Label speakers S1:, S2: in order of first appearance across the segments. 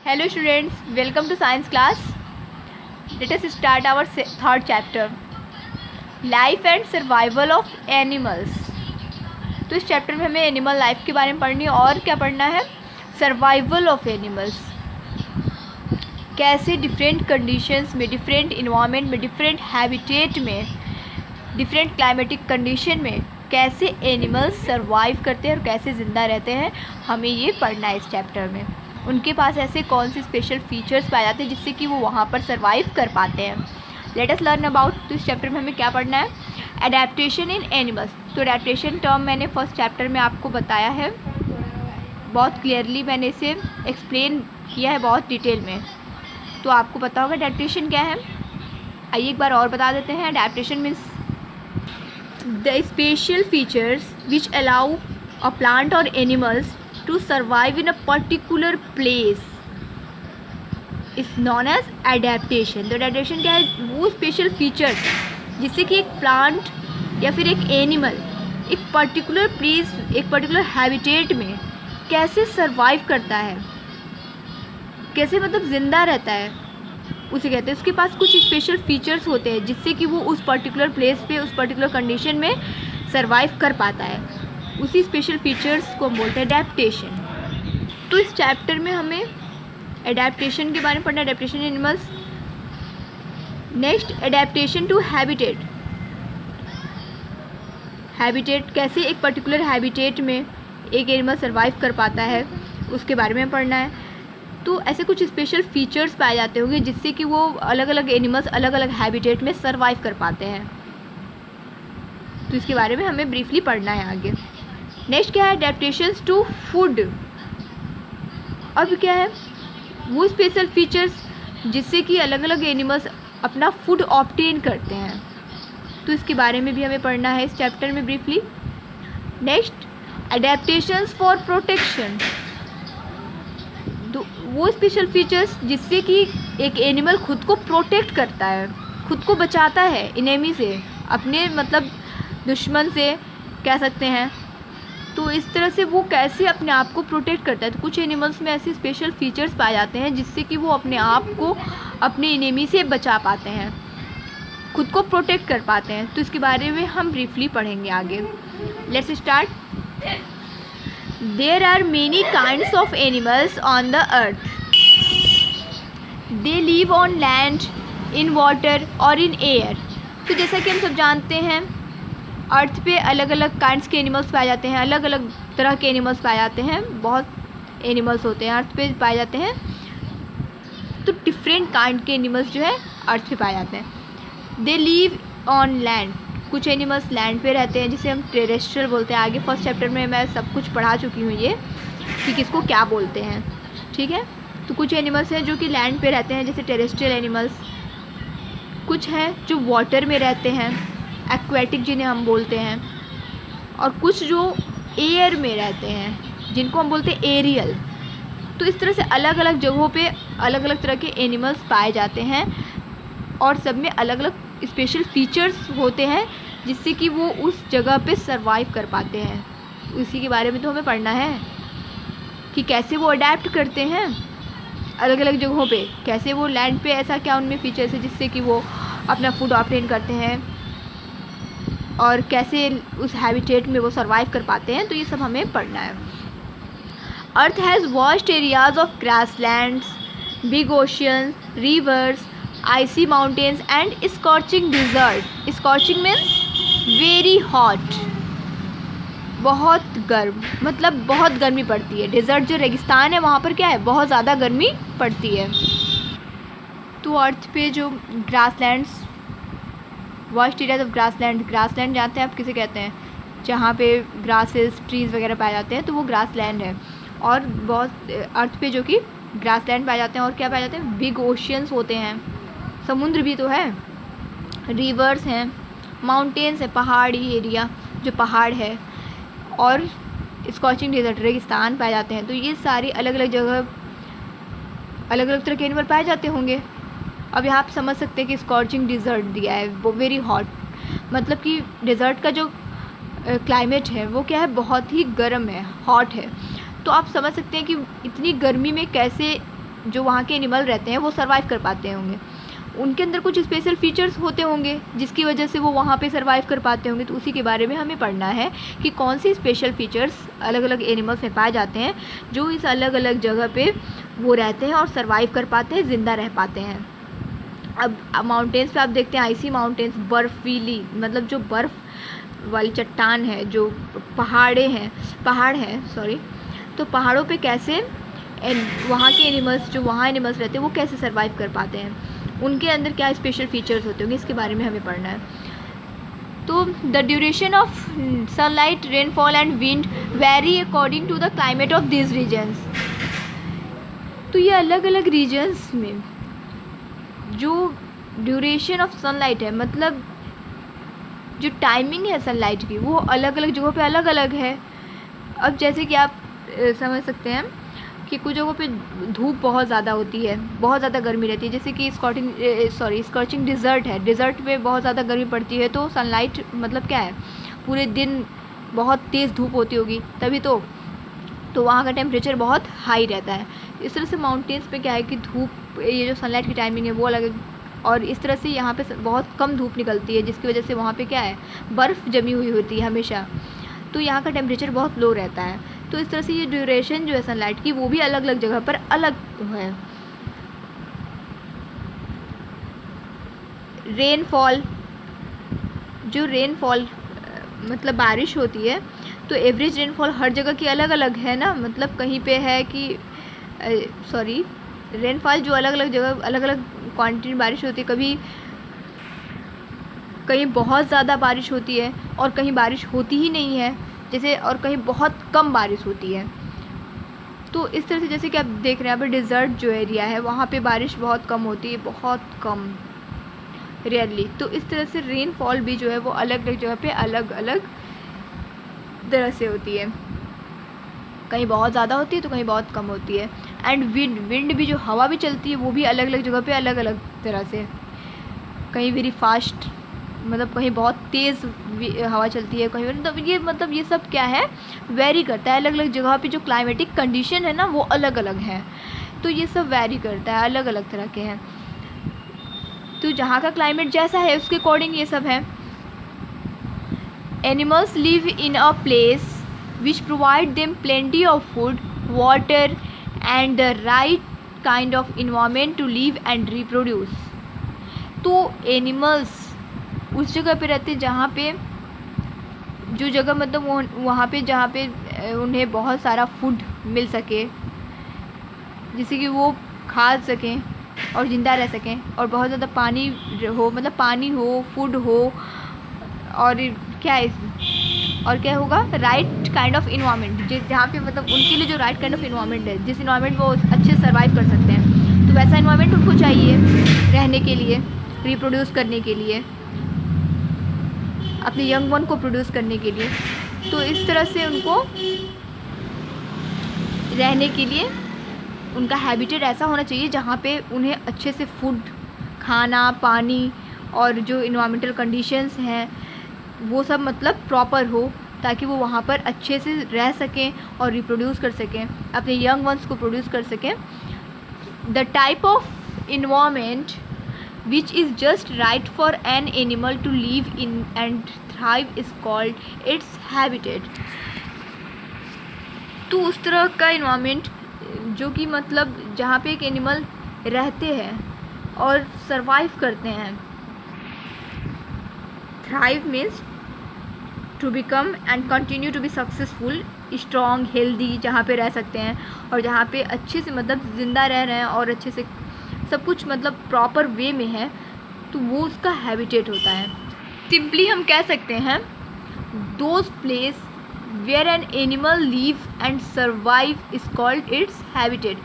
S1: Hello students, welcome to science class. Let us start our third chapter, Life and Survival of Animals. तो इस chapter में हमें animal life के बारे में पढ़नी है और क्या पढ़ना है, सर्वाइवल ऑफ एनिमल्स. कैसे डिफरेंट कंडीशंस में, डिफरेंट इन्वायरमेंट में, डिफरेंट हैबिटेट में, डिफरेंट क्लाइमेटिक कंडीशन में कैसे एनिमल्स सर्वाइव करते हैं और कैसे ज़िंदा रहते हैं, हमें ये पढ़ना है इस चैप्टर में. उनके पास ऐसे कौन से स्पेशल फीचर्स पाए जाते हैं जिससे कि वो वहाँ पर सर्वाइव कर पाते हैं. Let us learn about. तो इस चैप्टर में हमें क्या पढ़ना है, एडेप्टेशन इन एनिमल्स. तो एडेप्टेशन टर्म मैंने फर्स्ट चैप्टर में आपको बताया है, बहुत क्लियरली मैंने इसे एक्सप्लेन किया है बहुत डिटेल में, तो आपको पता होगा एडेप्टेशन क्या है. आइए एक बार और बता देते हैं. Adaptation means the special features which allow a plant और animals to survive in a particular place is known as adaptation. तो adaptation क्या है, वो स्पेशल फीचर्स जिससे कि एक प्लांट या फिर एक एनिमल एक पर्टिकुलर प्लेस, एक पर्टिकुलर हैबिटेट में कैसे सर्वाइव करता है, कैसे मतलब ज़िंदा रहता है, उसे कहते हैं. उसके पास कुछ स्पेशल फीचर्स होते हैं जिससे कि वो उस पर्टिकुलर प्लेस पे, उस पर्टिकुलर कंडीशन में सर्वाइव कर पाता है. उसी स्पेशल फीचर्स को हम बोलते हैं एडेप्टेशन. तो इस चैप्टर में हमें एडेप्टेशन के बारे में पढ़ना है, adaptation animals. Next, adaptation to habitat. Habitat, कैसे एक पर्टिकुलर हैबिटेट में एक एनिमल सर्वाइव कर पाता है, उसके बारे में पढ़ना है. तो ऐसे कुछ स्पेशल फीचर्स पाए जाते होंगे जिससे कि वो अलग अलग एनिमल्स अलग अलग हैबिटेट में सर्वाइव कर पाते हैं. तो इसके बारे में हमें ब्रीफली पढ़ना है आगे. नेक्स्ट क्या है, एडेप्टेशंस टू फूड. अब क्या है, वो स्पेशल फीचर्स जिससे कि अलग अलग एनिमल्स अपना फूड ऑब्टेन करते हैं. तो इसके बारे में भी हमें पढ़ना है इस चैप्टर में briefly. Next, adaptations for protection. तो वो स्पेशल फीचर्स जिससे कि एक एनिमल खुद को प्रोटेक्ट करता है, खुद को बचाता है इनेमी से, अपने मतलब दुश्मन से कह सकते हैं. तो इस तरह से वो कैसे अपने आप को प्रोटेक्ट करता है. तो कुछ एनिमल्स में ऐसे स्पेशल फीचर्स पाए जाते हैं जिससे कि वो अपने आप को अपने एनिमी से बचा पाते हैं, खुद को प्रोटेक्ट कर पाते हैं. तो इसके बारे में हम ब्रीफली पढ़ेंगे आगे. Let's start. There are many kinds of animals on the earth. They live on land, in water और इन एयर. तो जैसा कि हम सब जानते हैं, अर्थ पे अलग अलग काइंड्स के एनिमल्स पाए जाते हैं, अलग अलग तरह के एनिमल्स पाए जाते हैं. बहुत एनिमल्स होते हैं अर्थ पे पाए जाते हैं. तो डिफरेंट काइंड के एनिमल्स जो है अर्थ पे पाए जाते हैं. दे लिव ऑन लैंड. कुछ एनिमल्स लैंड पे रहते हैं जिसे हम टेरेस्ट्रियल बोलते हैं. आगे फर्स्ट चैप्टर में मैं सब कुछ पढ़ा चुकी हूँ ये कि किसको क्या बोलते हैं, ठीक है. तो कुछ एनिमल्स हैं जो कि लैंड पे रहते हैं जैसे टेरेस्ट्रियल एनिमल्स. कुछ हैं जो वाटर में रहते हैं, एक्वेटिक जिन्हें हम बोलते हैं. और कुछ जो एयर में रहते हैं जिनको हम बोलते हैं एरियल. तो इस तरह से अलग अलग जगहों पे अलग अलग तरह के एनिमल्स पाए जाते हैं और सब में अलग अलग स्पेशल फीचर्स होते हैं जिससे कि वो उस जगह पे सरवाइव कर पाते हैं. उसी के बारे में तो हमें पढ़ना है कि कैसे वो अडेप्ट करते हैं अलग अलग जगहों पे, कैसे वो लैंड पे ऐसा क्या उनमें फीचर्स है जिससे कि वो अपना फूड ऑब्टेन करते हैं और कैसे उस हैबिटेट में वो सर्वाइव कर पाते हैं. तो ये सब हमें पढ़ना है. Earth has vast areas of grasslands, big oceans, rivers, icy mountains and scorching desert. Scorching means very hot, बहुत गर्म, मतलब बहुत गर्मी पड़ती है. डिज़र्ट जो रेगिस्तान है वहाँ पर क्या है, बहुत ज़्यादा गर्मी पड़ती है. तो अर्थ पे जो grasslands, vast areas of grassland, grassland जानते हैं आप किसे कहते हैं, जहाँ पे ग्रासेस, ट्रीज़ वगैरह पाए जाते हैं, तो वो ग्रासलैंड है. और बहुत अर्थ पे जो कि ग्रासलैंड पाए जाते हैं. और क्या पाए जाते हैं, बिग ओशियंस होते हैं, समुद्र भी तो है, रिवर्स हैं, माउंटेन्स है, पहाड़ी एरिया जो पहाड़ है, और स्कॉचिंग डेजर्ट रेगिस्तान पाए जाते हैं. तो ये सारी अलग अलग जगह अलग अलग तरह के एनिमल पाए जाते होंगे. अब यहाँ आप समझ सकते हैं कि स्कॉचिंग डिज़र्ट दिया है, वो वेरी हॉट, मतलब कि डिज़र्ट का जो क्लाइमेट है वो क्या है, बहुत ही गर्म है, हॉट है. तो आप समझ सकते हैं कि इतनी गर्मी में कैसे जो वहाँ के एनिमल रहते हैं वो सर्वाइव कर पाते होंगे, उनके अंदर कुछ स्पेशल फीचर्स होते होंगे जिसकी वजह से वो वहाँ पे सर्वाइव कर पाते होंगे। तो उसी के बारे में हमें पढ़ना है कि कौन सी स्पेशल फीचर्स अलग अलग एनिमल्स में पाए जाते हैं जो इस अलग अलग जगह पे वो रहते हैं और सर्वाइव कर पाते हैं, ज़िंदा रह पाते हैं। अब माउंटेन्स पे आप देखते हैं आइसी माउंटेन्स, बर्फीली मतलब जो बर्फ़ वाली चट्टान है, जो पहाड़ हैं सॉरी, तो पहाड़ों पे कैसे वहाँ के एनिमल्स, जो वहाँ एनिमल्स रहते हैं वो कैसे सर्वाइव कर पाते हैं, उनके अंदर क्या स्पेशल फीचर्स होते होंगे, इसके बारे में हमें पढ़ना है। तो the duration of sunlight, rainfall and wind vary according to the climate of this regions. तो ये अलग अलग रीजन्स में जो ड्यूरेशन ऑफ सनलाइट है, मतलब जो टाइमिंग है सनलाइट की, वो अलग अलग जगहों पे अलग अलग है। अब जैसे कि आप समझ सकते हैं कि कुछ जगहों पे धूप बहुत ज़्यादा होती है, बहुत ज़्यादा गर्मी रहती है, जैसे कि स्कॉचिंग डिज़र्ट है, डिज़र्ट में बहुत ज़्यादा गर्मी पड़ती है, तो सनलाइट मतलब क्या है, पूरे दिन बहुत तेज़ धूप होती होगी तभी तो वहाँ का टेम्परेचर बहुत हाई रहता है। इस तरह से माउंटेन्स पे क्या है कि धूप, ये जो सनलाइट की टाइमिंग है वो अलग है, और इस तरह से यहाँ पे बहुत कम धूप निकलती है जिसकी वजह से वहाँ पे क्या है, बर्फ़ जमी हुई होती है हमेशा, तो यहाँ का टेम्परेचर बहुत लो रहता है। तो इस तरह से ये ड्यूरेशन जो है सनलाइट की वो भी अलग अलग जगह पर अलग है। रेनफॉल, जो रेनफॉल मतलब बारिश होती है, तो एवरेज रेनफॉल हर जगह की अलग अलग है ना, मतलब कहीं पे है कि रेनफॉल जो अलग अलग जगह अलग अलग क्वांटिटी में बारिश होती है, कहीं बहुत ज़्यादा बारिश होती है और कहीं बारिश होती ही नहीं है, जैसे, और कहीं बहुत कम बारिश होती है। तो इस तरह से जैसे कि आप देख रहे हैं यहाँ पे डिज़र्ट जो एरिया है वहाँ पे बारिश बहुत कम होती है, बहुत कम, रेयरली। तो इस तरह से रेनफॉल भी जो है वो अलग अलग जगह पे अलग अलग तरह से होती है, कहीं बहुत ज़्यादा होती है तो कहीं बहुत कम होती है। एंड विंड भी, जो हवा भी चलती है वो भी अलग अलग जगह पे अलग अलग तरह से, कहीं वेरी फास्ट, मतलब कहीं बहुत तेज़ हवा चलती है, कहीं मतलब ये सब क्या है, वेरी करता है, अलग अलग जगह पे जो क्लाइमेटिक कंडीशन है ना वो अलग अलग है, तो ये सब वेरी करता है, अलग अलग तरह के हैं। तो जहाँ का क्लाइमेट जैसा है उसके अकॉर्डिंग ये सब है। Animals live in a place which provide them plenty of food, water and the right kind of environment to live and reproduce. तो एनिमल्स उस जगह पे रहते हैं जहाँ पे, जो जगह मतलब वहाँ पे जहाँ पे उन्हें बहुत सारा फूड मिल सके, जिससे कि वो खा सकें और ज़िंदा रह सकें, और बहुत ज़्यादा पानी हो, मतलब पानी हो, फूड हो, और क्या होगा, राइट काइंड ऑफ इन्वायरमेंट, जहाँ पे मतलब उनके लिए जो राइट काइंड ऑफ इन्वायरमेंट है, जिस इन्वायरमेंट वो अच्छे से सर्वाइव कर सकते हैं, तो वैसा इन्वायरमेंट उनको चाहिए रहने के लिए, रिप्रोड्यूस करने के लिए, अपने यंग वन को प्रोड्यूस करने के लिए। तो इस तरह से उनको रहने के लिए उनका हैबिटेट ऐसा होना चाहिए जहाँ पे उन्हें अच्छे से फूड, खाना, पानी और जो इन्वायरमेंटल कंडीशंस हैं वो सब मतलब प्रॉपर हो, ताकि वो वहाँ पर अच्छे से रह सकें और रिप्रोड्यूस कर सकें, अपने यंग वंस को प्रोड्यूस कर सकें। The type of environment which is just right for an animal to live in and thrive is called its habitat। तो उस तरह का इन्वायरमेंट जो कि मतलब जहाँ पे एक एनिमल रहते हैं और सरवाइव करते हैं, thrive means to become and continue to be successful, strong, healthy, जहाँ पे रह सकते हैं और जहाँ पे अच्छे से मतलब ज़िंदा रह रहे हैं और अच्छे से सब कुछ मतलब प्रॉपर वे में है, तो वो उसका हैबिटेट होता है। सिंपली हम कह सकते हैं those place where an animal live and survive is called its habitat.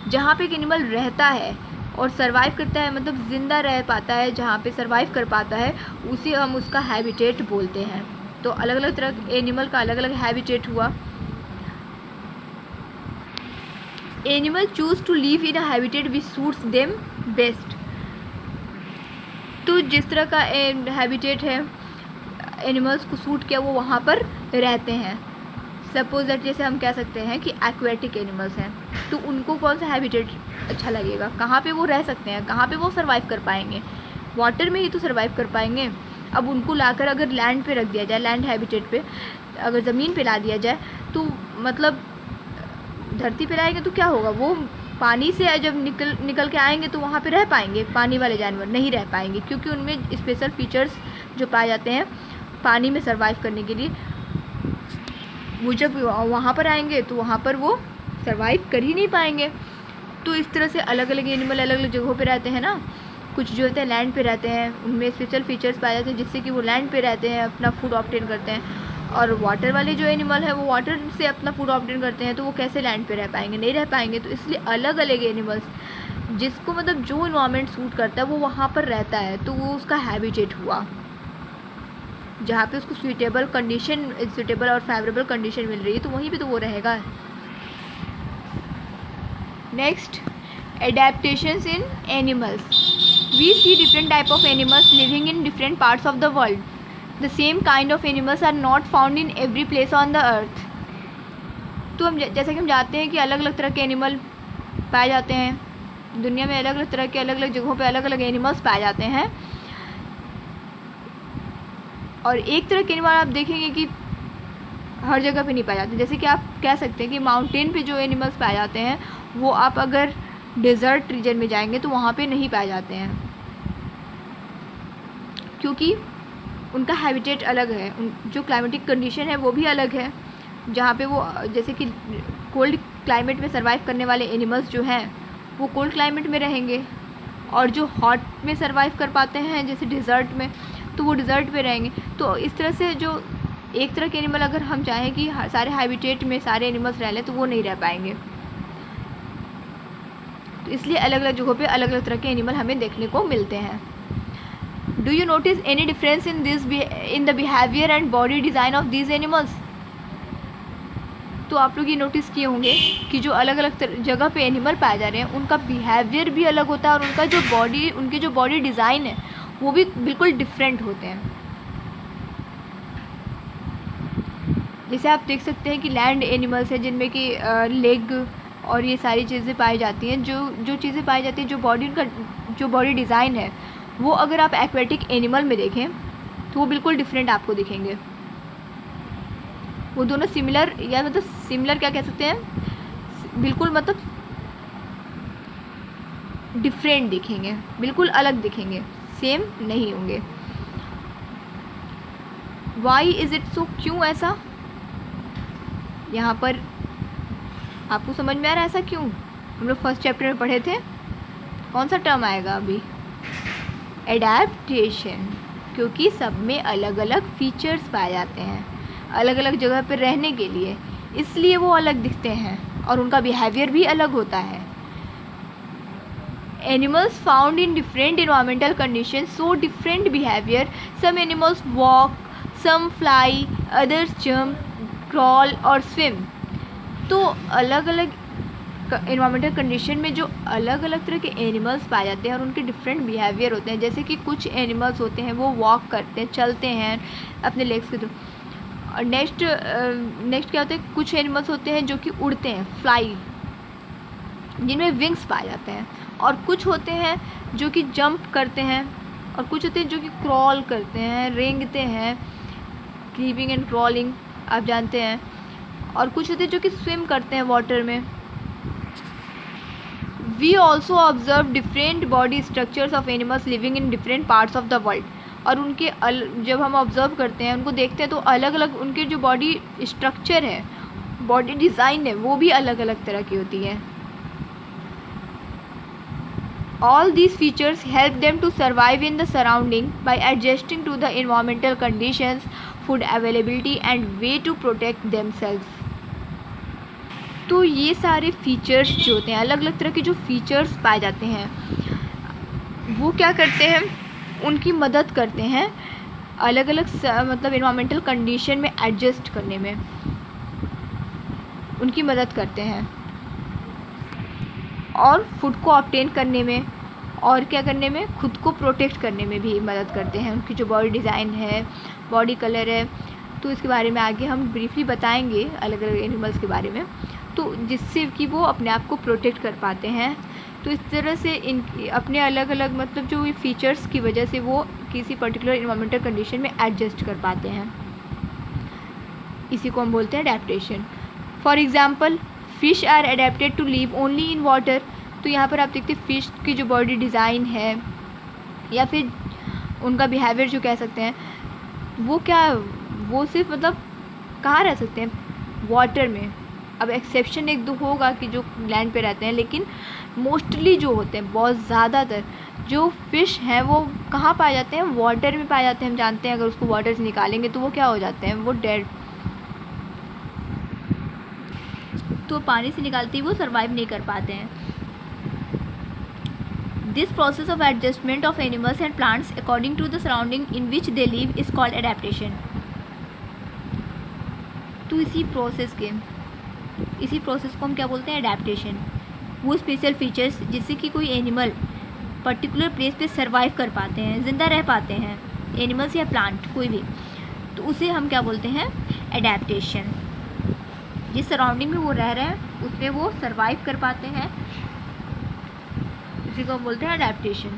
S1: जहाँ पे एक एनिमल रहता है और सर्वाइव करता है, मतलब ज़िंदा रह पाता है, जहाँ पे सर्वाइव कर पाता है, उसे हम उसका हैबिटेट बोलते हैं। तो अलग अलग तरह एनिमल का अलग अलग हैबिटेट हुआ। Animal choose to live in a habitat which suits them best. तो जिस तरह का हैबिटेट है एनिमल्स को सूट किया वो वहाँ पर रहते हैं। सपोज दैट जैसे हम कह सकते हैं कि एक्वेटिक एनिमल्स हैं, तो उनको कौन सा हैबिटेट अच्छा लगेगा। कहाँ पे वो रह सकते हैं, कहाँ पे वो सर्वाइव कर पाएंगे, वाटर में ही तो सर्वाइव कर पाएंगे। अब उनको लाकर अगर लैंड पे रख दिया जाए, लैंड हैबिटेट पे अगर ज़मीन पे ला दिया जाए, तो मतलब धरती पे लाएंगे तो क्या होगा, वो पानी से जब निकल के आएंगे तो वहाँ पे रह पाएंगे, पानी वाले जानवर नहीं रह पाएंगे, क्योंकि उनमें स्पेशल फीचर्स जो पाए जाते हैं पानी में सर्वाइव करने के लिए, वो जब वहाँ पर आएंगे तो वहाँ पर वो सर्वाइव कर ही नहीं पाएंगे। तो इस तरह से अलग अलग एनिमल अलग अलग जगहों पे रहते हैं ना। कुछ जो होते हैं लैंड पे रहते हैं, उनमें स्पेशल फीचर्स पाए जाते हैं जिससे कि वो लैंड पे रहते हैं, अपना फूड ऑब्टेन करते हैं। और वाटर वाले जो एनिमल है वो वाटर से अपना फूड ऑब्टेन करते हैं, तो वो कैसे लैंड पे रह पाएंगे, नहीं रह पाएंगे। तो इसलिए अलग अलग एनिमल्स जिसको मतलब जो इन्वायरमेंट सूट करता है वो वहाँ पर रहता है, तो वो उसका हैबिटेट हुआ, जहाँ पे उसको सूटेबल और फेवरेबल कंडीशन मिल रही है, तो वहीं पे तो वो रहेगा। Next, adaptations in animals. We see different type of animals living in different parts of the world. The same kind of animals are not found in every place on the earth. तो हम जैसे कि हम जानते हैं कि अलग अलग तरह के एनिमल पाए जाते हैं दुनिया में, अलग अलग तरह के अलग अलग जगहों पे अलग अलग एनिमल्स पाए जाते हैं। और एक तरह के एनिमल आप देखेंगे कि हर जगह पे नहीं पाए जाते। जैसे कि आप कह सकते हैं कि माउंटेन पे जो एनिमल्स पाए जाते हैं वो आप अगर डेजर्ट रीजन में जाएंगे तो वहाँ पे नहीं पाए जाते हैं, क्योंकि उनका हैबिटेट अलग है, जो क्लाइमेटिक कंडीशन है वो भी अलग है। जहाँ पे वो जैसे कि कोल्ड क्लाइमेट में सर्वाइव करने वाले एनिमल्स जो हैं वो कोल्ड क्लाइमेट में रहेंगे, और जो हॉट में सर्वाइव कर पाते हैं जैसे डिज़र्ट में, तो वो डिज़र्ट में रहेंगे। तो इस तरह से जो एक तरह के एनिमल अगर हम चाहें कि सारे हैबिटेट में सारे एनिमल्स रह लें तो वो नहीं रह पाएंगे। तो इसलिए अलग अलग जगहों पे अलग अलग तरह के एनिमल हमें देखने को मिलते हैं। Do you notice any difference in the behaviour and body design of these animals? तो आप लोग ये नोटिस किए होंगे कि जो अलग अलग जगह पे एनिमल पाए जा रहे हैं उनका बिहेवियर भी अलग होता है, और उनके जो बॉडी डिज़ाइन है वो भी बिल्कुल डिफरेंट होते हैं। जैसे आप देख सकते हैं कि लैंड एनिमल्स हैं जिनमें कि लेग और ये सारी चीज़ें पाई जाती हैं, जो चीज़ें पाई जाती हैं, जो बॉडी डिज़ाइन है वो अगर आप एक्वेटिक एनिमल में देखें तो वो बिल्कुल डिफरेंट आपको दिखेंगे। वो दोनों सिमिलर, या मतलब सिमिलर क्या कह सकते हैं, बिल्कुल मतलब डिफरेंट दिखेंगे, बिल्कुल अलग दिखेंगे, सेम नहीं होंगे। वाई इज़ इट सो, क्यों ऐसा? यहाँ पर आपको समझ में आ रहा है ऐसा क्यों? हम लोग फर्स्ट चैप्टर में पढ़े थे, कौन सा टर्म आएगा अभी? एडेप्टेशन। क्योंकि सब में अलग अलग फीचर्स पाए जाते हैं अलग अलग जगह पर रहने के लिए, इसलिए वो अलग दिखते हैं और उनका बिहेवियर भी अलग होता है। Animals found in different environmental conditions show different behavior. Some animals walk, some fly, others jump, crawl और swim. तो अलग अलग इन्वायरमेंटल कंडीशन में जो अलग अलग तरह के एनिमल्स पाए जाते हैं और उनके डिफरेंट बिहेवियर होते हैं। जैसे कि कुछ एनिमल्स होते हैं वो वॉक करते हैं, चलते हैं अपने लेग्स के थ्रू। और नेक्स्ट क्या होता है, कुछ एनिमल्स होते हैं जो कि उड़ते हैं, फ्लाई, जिनमें विंग्स पाए जाते हैं। और कुछ होते हैं जो कि जंप करते हैं, और कुछ होते हैं जो कि क्रॉल करते हैं, रेंगते हैं, क्रीपिंग एंड क्रॉलिंग आप जानते हैं। और कुछ होते हैं जो कि स्विम करते हैं वाटर में। We also observe different body structures of animals living in different parts of the world. और उनके जब हम ऑब्जर्व करते हैं, उनको देखते हैं, तो अलग अलग उनके जो बॉडी स्ट्रक्चर है, बॉडी डिज़ाइन है, वो भी अलग अलग तरह की होती है। All these features help them to survive in the surrounding by adjusting to the environmental conditions, food availability and way to protect themselves. तो ये सारे फीचर्स जो होते हैं, अलग अलग तरह के जो फीचर्स पाए जाते हैं, वो क्या करते हैं, उनकी मदद करते हैं अलग अलग मतलब इन्वायरमेंटल कंडीशन में एडजस्ट करने में उनकी मदद करते हैं, और फूड को ऑब्टेन करने में, और क्या करने में, खुद को प्रोटेक्ट करने में भी मदद करते हैं। उनकी जो बॉडी डिज़ाइन है, बॉडी कलर है, तो इसके बारे में आगे हम ब्रीफली बताएंगे अलग अलग एनिमल्स के बारे में, तो जिससे कि वो अपने आप को प्रोटेक्ट कर पाते हैं तो इस तरह से इन अपने अलग अलग मतलब जो फीचर्स की वजह से वो किसी पर्टिकुलर इन्वायरमेंटल कंडीशन में एडजस्ट कर पाते हैं। इसी को हम बोलते हैं adaptation. For example fish are adapted to live only in water. तो यहाँ पर आप देखते हैं फ़िश की जो बॉडी डिज़ाइन है या फिर उनका बिहेवियर जो कह सकते हैं, वो सिर्फ मतलब कहाँ रह सकते हैं, वाटर में। अब एक्सेप्शन एक दो होगा कि जो लैंड पे रहते हैं, लेकिन मोस्टली जो होते हैं, बहुत ज़्यादातर जो फ़िश हैं वो कहाँ पाए जाते हैं, वाटर में पाए जाते हैं। हम जानते हैं अगर उसको वाटर से निकालेंगे तो वो क्या हो जाते हैं, वो डेड। तो पानी से निकालते ही वो सर्वाइव नहीं कर पाते हैं। This process of adjustment of animals and plants according to the surrounding in which they live is called adaptation. तो इसी प्रोसेस को हम क्या बोलते हैं, एडेप्टेशन। वो स्पेशल फीचर्स जिससे कि कोई एनिमल पर्टिकुलर प्लेस पे सर्वाइव कर पाते हैं, ज़िंदा रह पाते हैं, एनिमल्स या प्लांट कोई भी, तो उसे हम क्या बोलते हैं, एडेप्टेशन। जिस सराउंडिंग में वो रह रहे हैं उसमें वो सर्वाइव कर पाते हैं, इसी को हम बोलते हैं एडेप्टेशन।